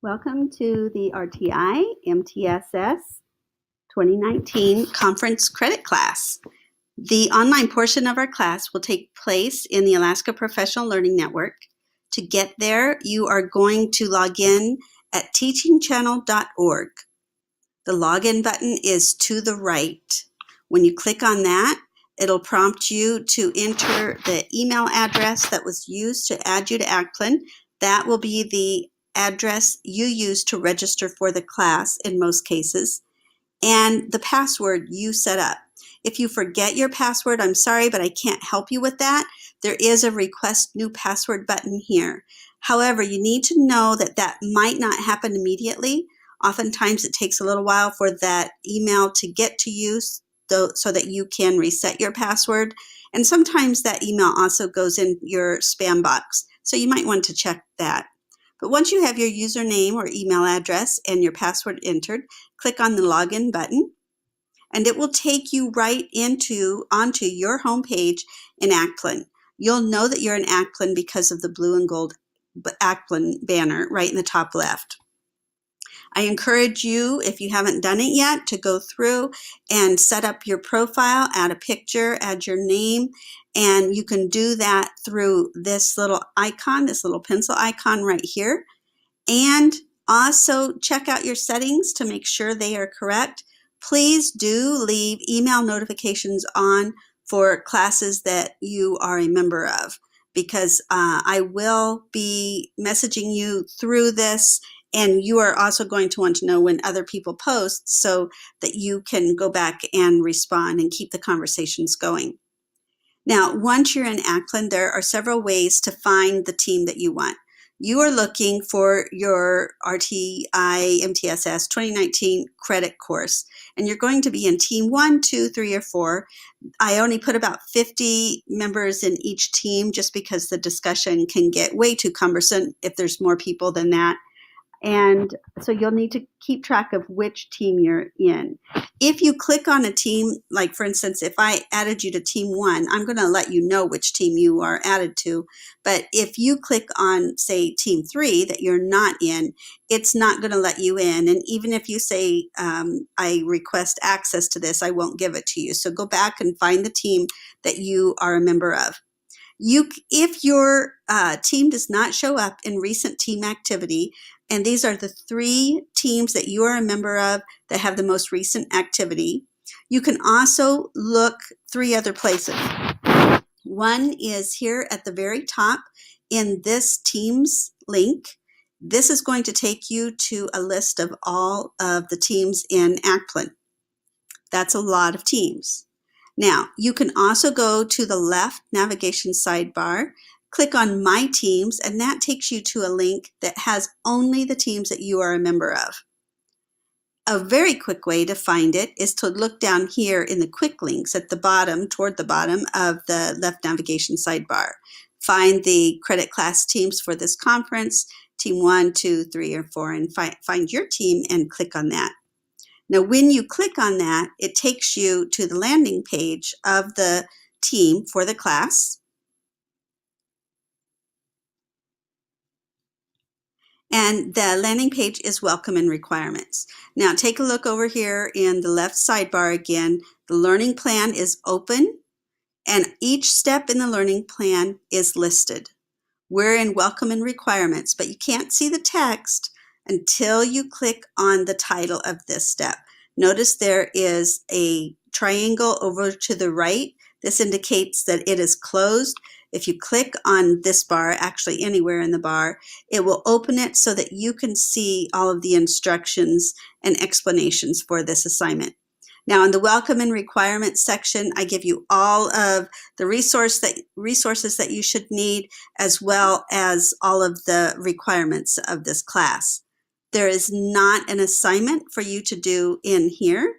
Welcome to the RTI MTSS 2019 Conference Credit Class. The online portion of our class will take place in the Alaska Professional Learning Network. To get there, you are going to log in at teachingchannel.org. The login button is to the right. When you click on that, it'll prompt you to enter the email address that was used to add you to AkPLN. That will be the address you use to register for the class in most cases, and the password you set up. If you forget your password, I'm sorry, but I can't help you with that. There is a request new password button here. However, you need to know that that might not happen immediately. Oftentimes it takes a little while for that email to get to you so that you can reset your password. And sometimes that email also goes in your spam box, so you might want to check that. But once you have your username or email address and your password entered, click on the login button, and it will take you right onto your home page in AkPLN. You'll know that you're in AkPLN because of the blue and gold AkPLN banner right in the top left. I encourage you, if you haven't done it yet, to go through and set up your profile, add a picture, add your name, and you can do that through this little icon, this little pencil icon right here. And also check out your settings to make sure they are correct. Please do leave email notifications on for classes that you are a member of, because I will be messaging you through this. And you are also going to want to know when other people post so that you can go back and respond and keep the conversations going. Now, once you're in AkPLN, there are several ways to find the team that you want. You are looking for your RTI MTSS 2019 credit course, and you're going to be in team 1, 2, 3, or 4. I only put about 50 members in each team just because the discussion can get way too cumbersome if there's more people than that. And so you'll need to keep track of which team you're in. If you click on a team, like for instance, if I added you to team 1, I'm going to let you know which team you are added to. But if you click on, say, team 3 that you're not in, it's not going to let you in. And even if you say, I request access to this, I won't give it to you. So go back and find the team that you are a member of. If your team does not show up in recent team activity, and these are the 3 teams that you are a member of that have the most recent activity, you can also look 3 other places. One is here at the very top in this teams link. This is going to take you to a list of all of the teams in AkPLN. That's a lot of teams. Now, you can also go to the left navigation sidebar, click on My Teams, and that takes you to a link that has only the teams that you are a member of. A very quick way to find it is to look down here in the quick links at the bottom, toward the bottom of the left navigation sidebar. Find the credit class teams for this conference, team 1, 2, 3, or 4, and find your team and click on that. Now, when you click on that, it takes you to the landing page of the team for the class. And the landing page is welcome and requirements. Now, take a look over here in the left sidebar again. The learning plan is open, and each step in the learning plan is listed. We're in welcome and requirements, but you can't see the text until you click on the title of this step. Notice there is a triangle over to the right. This indicates that it is closed. If you click on this bar, actually anywhere in the bar, it will open it so that you can see all of the instructions and explanations for this assignment. Now, in the welcome and requirements section, I give you all of the resources that you should need, as well as all of the requirements of this class. There is not an assignment for you to do in here.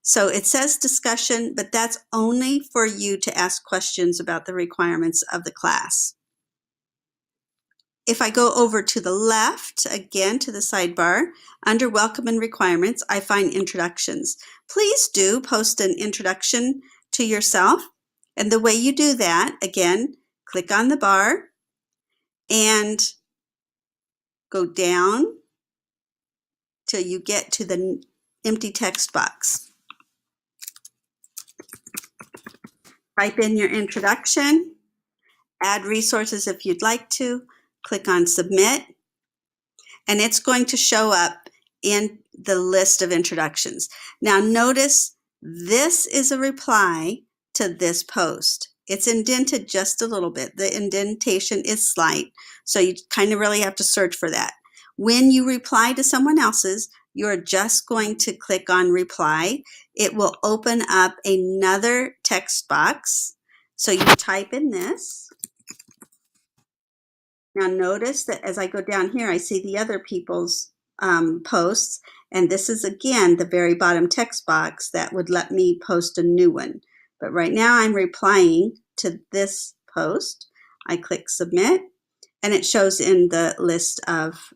So it says discussion, but that's only for you to ask questions about the requirements of the class. If I go over to the left, again to the sidebar, under welcome and requirements, I find introductions. Please do post an introduction to yourself. And the way you do that, again, click on the bar and go down till you get to the empty text box. Type in your introduction, add resources if you'd like to, click on submit, and it's going to show up in the list of introductions. Now notice this is a reply to this post. It's indented just a little bit. The indentation is slight, so you kind of really have to search for that. When you reply to someone else's, you're just going to click on reply. It will open up another text box. So you type in this. Now notice that as I go down here, I see the other people's posts, and this is again the very bottom text box that would let me post a new one. But right now I'm replying to this post. I click submit, and it shows in the list of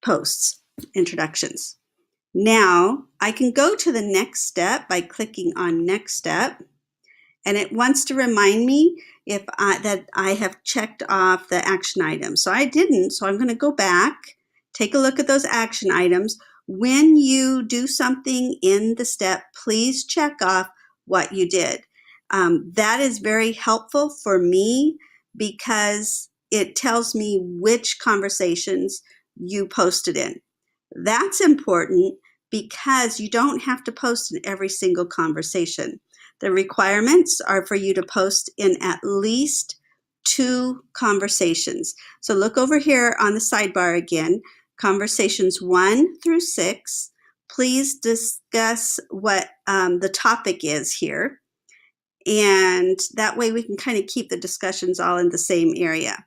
posts, introductions. Now I can go to the next step by clicking on next step, and it wants to remind me that I have checked off the action items. So I didn't, so I'm going to go back, take a look at those action items. When you do something in the step, please check off what you did. That is very helpful for me because it tells me which conversations you posted in. That's important because you don't have to post in every single conversation. The requirements are for you to post in at least 2 conversations. So look over here on the sidebar again, conversations 1 through 6. Please discuss what the topic is here. And that way we can kind of keep the discussions all in the same area.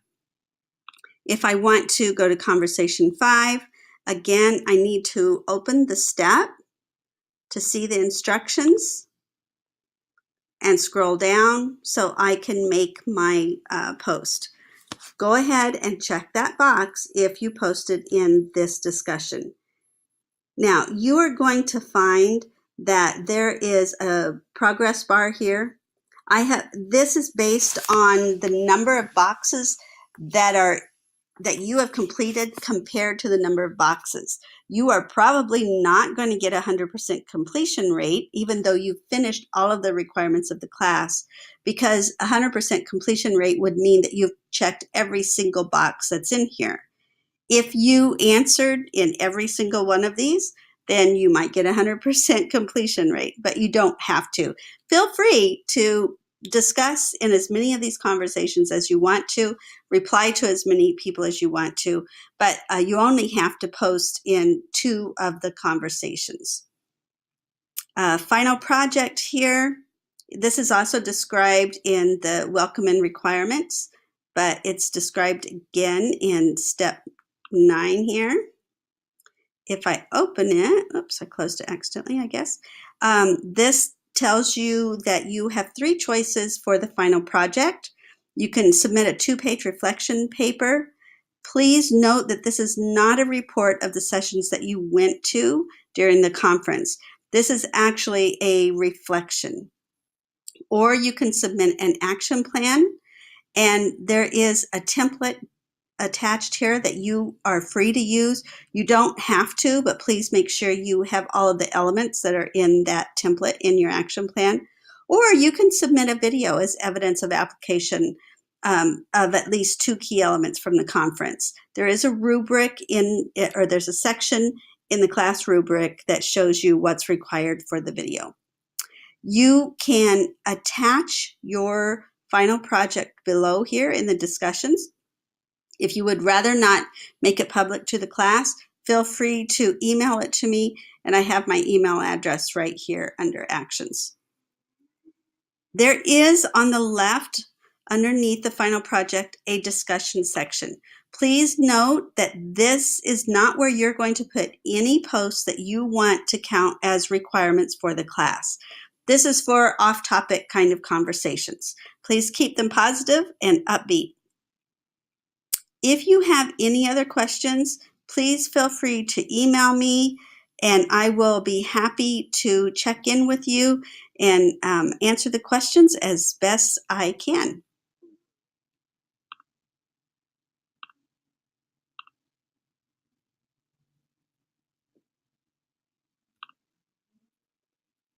If I want to go to conversation 5, again, I need to open the step to see the instructions and scroll down so I can make my post. Go ahead and check that box if you posted in this discussion. Now, you are going to find that there is a progress bar here. This is based on the number of boxes that you have completed compared to the number of boxes. You are probably not going to get 100% completion rate, even though you've finished all of the requirements of the class, because 100% completion rate would mean that you've checked every single box that's in here. If you answered in every single one of these, then you might get 100% completion rate, but you don't have to. Feel free to discuss in as many of these conversations as you want to, reply to as many people as you want to, but you only have to post in 2 of the conversations. Final project here. This is also described in the welcome and requirements, but it's described again in step 9 here. If I open it, oops, I closed it accidentally, I guess. This tells you that you have 3 choices for the final project. You can submit a 2-page reflection paper. Please note that this is not a report of the sessions that you went to during the conference. This is actually a reflection. Or you can submit an action plan, and there is a template attached here that you are free to use. You don't have to, but please make sure you have all of the elements that are in that template in your action plan. Or you can submit a video as evidence of application of at least 2 key elements from the conference. There is a rubric there's a section in the class rubric that shows you what's required for the video. You can attach your final project below here in the discussions. If you would rather not make it public to the class, feel free to email it to me, and I have my email address right here under Actions. There is on the left, underneath the final project, a discussion section. Please note that this is not where you're going to put any posts that you want to count as requirements for the class. This is for off-topic kind of conversations. Please keep them positive and upbeat. If you have any other questions, please feel free to email me, and I will be happy to check in with you and answer the questions as best I can.